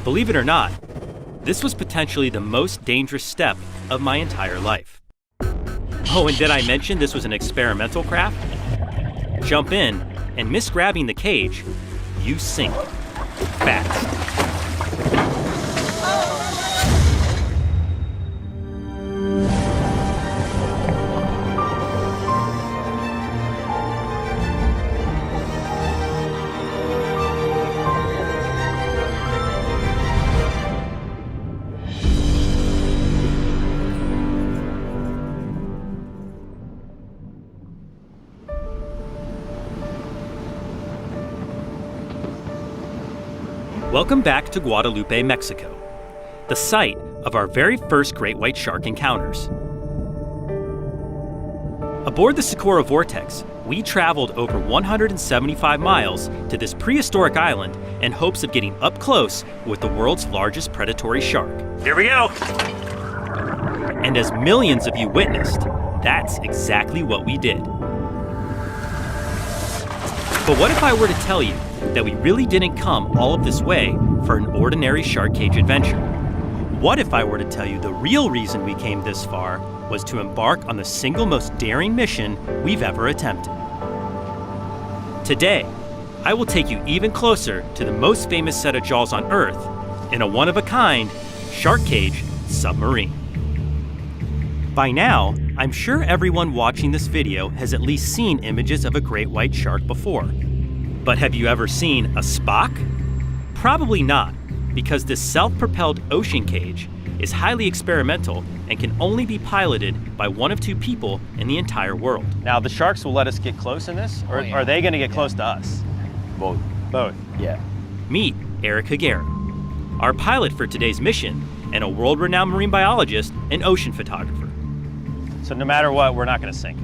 Believe it or not, this was potentially the most dangerous step of my entire life. Oh, and did I mention this was an experimental craft? Jump in and miss grabbing the cage, you sink fast. Welcome back to Guadalupe, Mexico, the site of our very first great white shark encounters. Aboard the Socorro Vortex, we traveled over 175 miles to this prehistoric island in hopes of getting up close with the world's largest predatory shark. Here we go! And as millions of you witnessed, that's exactly what we did. But what if I were to tell you that we really didn't come all of this way for an ordinary shark cage adventure? What if I were to tell you the real reason we came this far was to embark on the single most daring mission we've ever attempted? Today, I will take you even closer to the most famous set of jaws on Earth in a one-of-a-kind shark cage submarine. By now, I'm sure everyone watching this video has at least seen images of a great white shark before. But have you ever seen a Spock? Probably not, because this self-propelled ocean cage is highly experimental and can only be piloted by one of two people in the entire world. Now, the sharks will let us get close in this, or are they going to get close to us? Both. Both? Yeah. Meet Eric Higuera, our pilot for today's mission, and a world-renowned marine biologist and ocean photographer. So no matter what, we're not going to sink.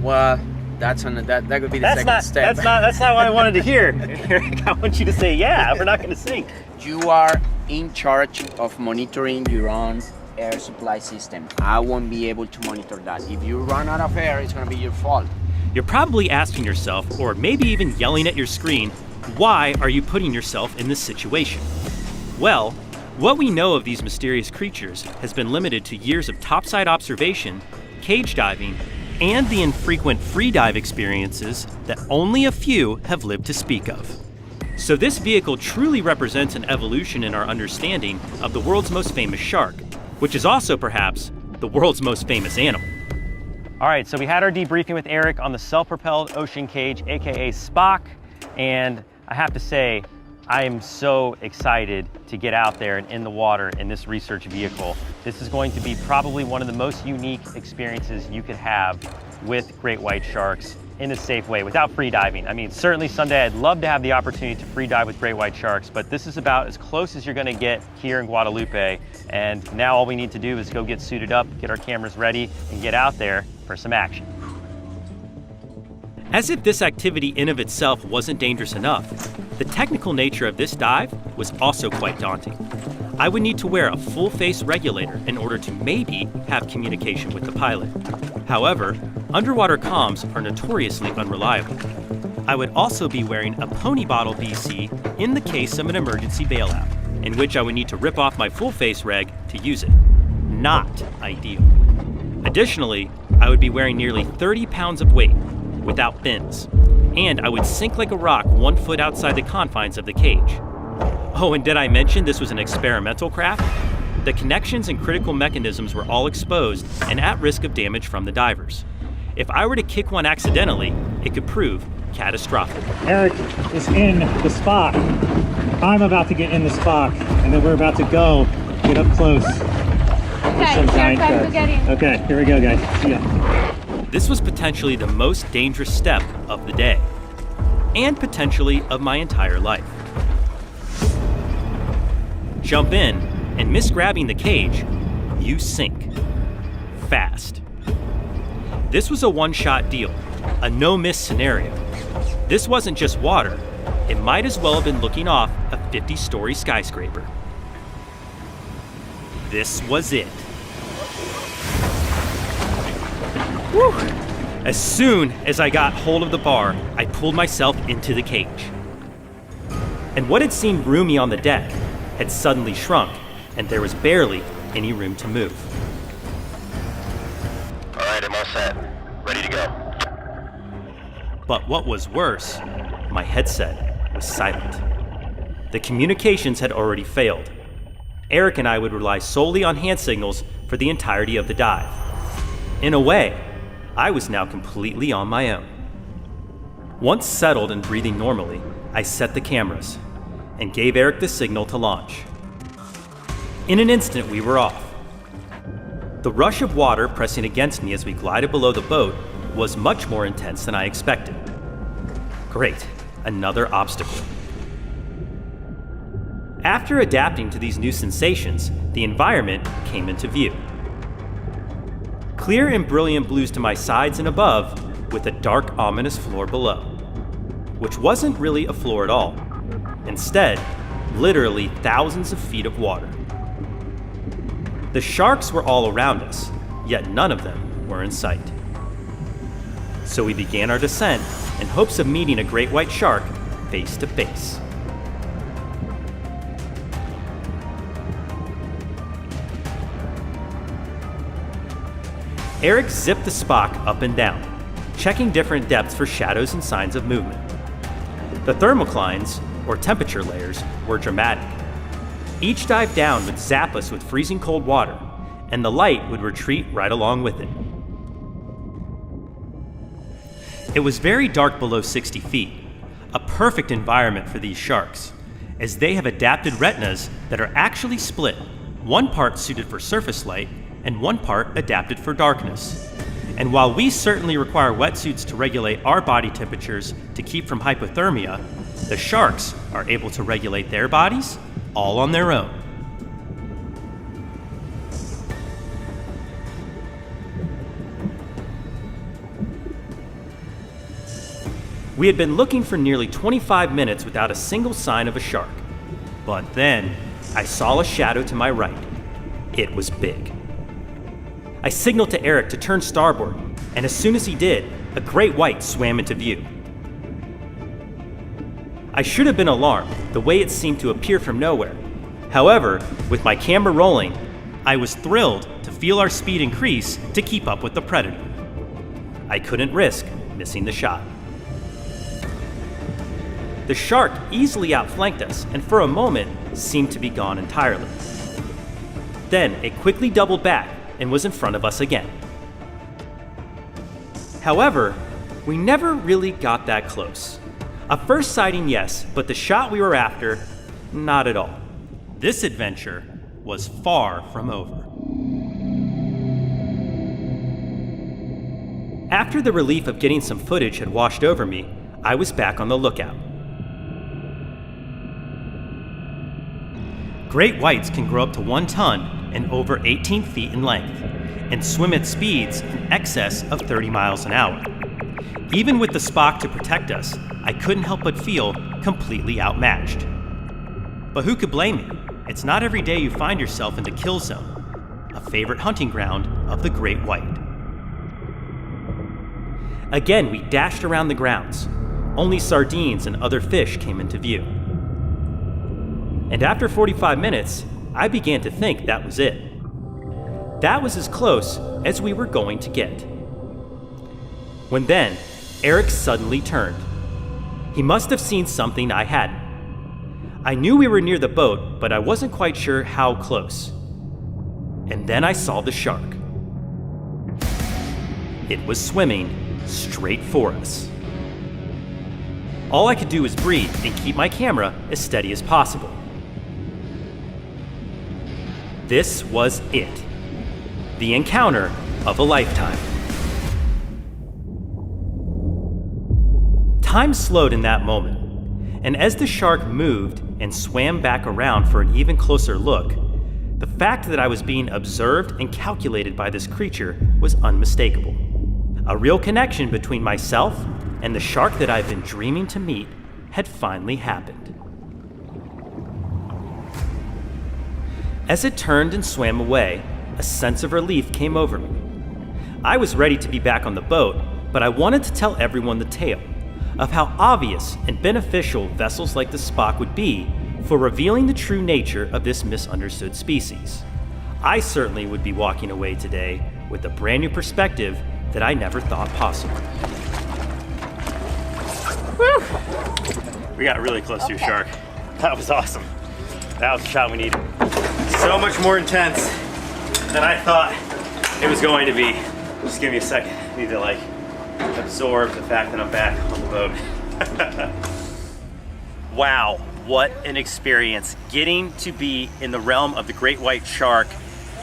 Well, that could be the second step. That's not what I wanted to hear. Eric, I want you to say, yeah, we're not going to sink. You are in charge of monitoring your own air supply system. I won't be able to monitor that. If you run out of air, it's going to be your fault. You're probably asking yourself, or maybe even yelling at your screen, why are you putting yourself in this situation? Well, what we know of these mysterious creatures has been limited to years of topside observation, cage diving, and the infrequent free dive experiences that only a few have lived to speak of. So this vehicle truly represents an evolution in our understanding of the world's most famous shark, which is also perhaps the world's most famous animal. All right, so we had our debriefing with Eric on the self-propelled ocean cage, aka Spock, and I have to say, I am so excited to get out there and in the water in this research vehicle. This is going to be probably one of the most unique experiences you could have with great white sharks in a safe way without free diving. I mean, certainly someday I'd love to have the opportunity to free dive with great white sharks, but this is about as close as you're gonna get here in Guadalupe. And now all we need to do is go get suited up, get our cameras ready, and get out there for some action. As if this activity in of itself wasn't dangerous enough, the technical nature of this dive was also quite daunting. I would need to wear a full face regulator in order to maybe have communication with the pilot. However, underwater comms are notoriously unreliable. I would also be wearing a pony bottle BC in the case of an emergency bailout, in which I would need to rip off my full face reg to use it. Not ideal. Additionally, I would be wearing nearly 30 pounds of weight without fins, and I would sink like a rock 1 foot outside the confines of the cage. Oh, and did I mention this was an experimental craft? The connections and critical mechanisms were all exposed and at risk of damage from the divers. If I were to kick one accidentally, it could prove catastrophic. Eric is in the Spock. I'm about to get in the Spock, and then we're about to go get up close. Okay, Eric, I'm getting. Okay, here we go, guys. See ya. This was potentially the most dangerous step of the day, and potentially of my entire life. Jump in and miss grabbing the cage, you sink fast. This was a one-shot deal, a no-miss scenario. This wasn't just water. It might as well have been looking off a 50-story skyscraper. This was it. Whew. As soon as I got hold of the bar, I pulled myself into the cage. And what had seemed roomy on the deck had suddenly shrunk, and there was barely any room to move. All right, I'm all set. Ready to go. But what was worse, my headset was silent. The communications had already failed. Eric and I would rely solely on hand signals for the entirety of the dive. In a way, I was now completely on my own. Once settled and breathing normally, I set the cameras and gave Eric the signal to launch. In an instant, we were off. The rush of water pressing against me as we glided below the boat was much more intense than I expected. Great, another obstacle. After adapting to these new sensations, the environment came into view. Clear and brilliant blues to my sides and above, with a dark, ominous floor below, which wasn't really a floor at all. Instead, literally thousands of feet of water. The sharks were all around us, yet none of them were in sight. So we began our descent in hopes of meeting a great white shark face to face. Eric zipped the Spock up and down, checking different depths for shadows and signs of movement. The thermoclines, or temperature layers, were dramatic. Each dive down would zap us with freezing cold water, and the light would retreat right along with it. It was very dark below 60 feet, a perfect environment for these sharks, as they have adapted retinas that are actually split, one part suited for surface light and one part adapted for darkness. And while we certainly require wetsuits to regulate our body temperatures to keep from hypothermia, the sharks are able to regulate their bodies all on their own. We had been looking for nearly 25 minutes without a single sign of a shark. But then, I saw a shadow to my right. It was big. I signaled to Eric to turn starboard, and as soon as he did, a great white swam into view. I should have been alarmed, the way it seemed to appear from nowhere. However, with my camera rolling, I was thrilled to feel our speed increase to keep up with the predator. I couldn't risk missing the shot. The shark easily outflanked us and for a moment seemed to be gone entirely. Then it quickly doubled back and was in front of us again. However, we never really got that close. A first sighting, yes, but the shot we were after, not at all. This adventure was far from over. After the relief of getting some footage had washed over me, I was back on the lookout. Great whites can grow up to 1 ton and over 18 feet in length, and swim at speeds in excess of 30 miles an hour. Even with the Spock to protect us, I couldn't help but feel completely outmatched. But who could blame me? It's not every day you find yourself in the kill zone, a favorite hunting ground of the great white. Again, we dashed around the grounds. Only sardines and other fish came into view. And after 45 minutes, I began to think that was it. That was as close as we were going to get. When then, Eric suddenly turned. He must have seen something I hadn't. I knew we were near the boat, but I wasn't quite sure how close. And then I saw the shark. It was swimming straight for us. All I could do was breathe and keep my camera as steady as possible. This was it. The encounter of a lifetime. Time slowed in that moment, and as the shark moved and swam back around for an even closer look, the fact that I was being observed and calculated by this creature was unmistakable. A real connection between myself and the shark that I've been dreaming to meet had finally happened. As it turned and swam away, a sense of relief came over me. I was ready to be back on the boat, but I wanted to tell everyone the tale of how obvious and beneficial vessels like the Spock would be for revealing the true nature of this misunderstood species. I certainly would be walking away today with a brand new perspective that I never thought possible. Woo! We got really close to a shark. That was awesome. That was the shot we needed. So much more intense than I thought it was going to be. Just give me a second. I need to like absorb the fact that I'm back on the boat. Wow, what an experience. Getting to be in the realm of the great white shark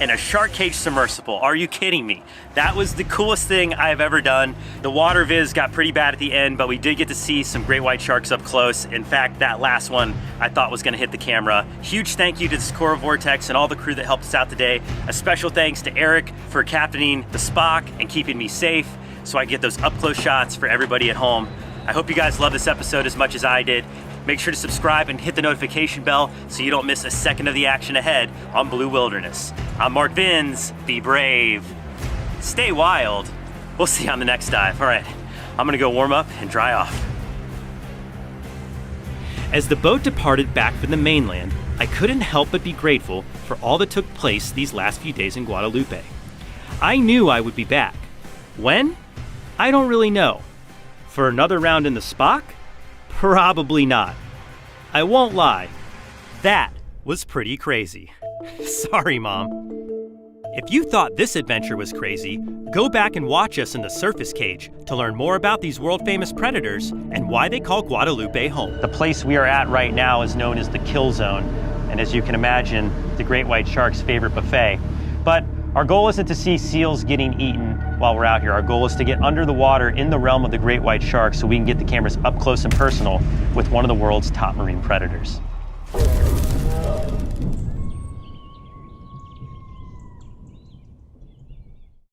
and a shark cage submersible. Are you kidding me? That was the coolest thing I've ever done. The water viz got pretty bad at the end, but we did get to see some great white sharks up close. In fact, that last one I thought was gonna hit the camera. Huge thank you to the Socorro Vortex and all the crew that helped us out today. A special thanks to Eric for captaining the Spock and keeping me safe so I get those up close shots for everybody at home. I hope you guys love this episode as much as I did. Make sure to subscribe and hit the notification bell so you don't miss a second of the action ahead on Blue Wilderness. I'm Mark Vins. Be brave. Stay wild. We'll see you on the next dive. All right, I'm gonna go warm up and dry off. As the boat departed back from the mainland, I couldn't help but be grateful for all that took place these last few days in Guadalupe. I knew I would be back. When? I don't really know. For another round in the Spock? Probably not. I won't lie, that was pretty crazy. Sorry, Mom. If you thought this adventure was crazy, go back and watch us in the surface cage to learn more about these world-famous predators and why they call Guadalupe home. The place we are at right now is known as the Kill Zone, and as you can imagine, the great white shark's favorite buffet. But our goal isn't to see seals getting eaten while we're out here. Our goal is to get under the water in the realm of the great white shark so we can get the cameras up close and personal with one of the world's top marine predators.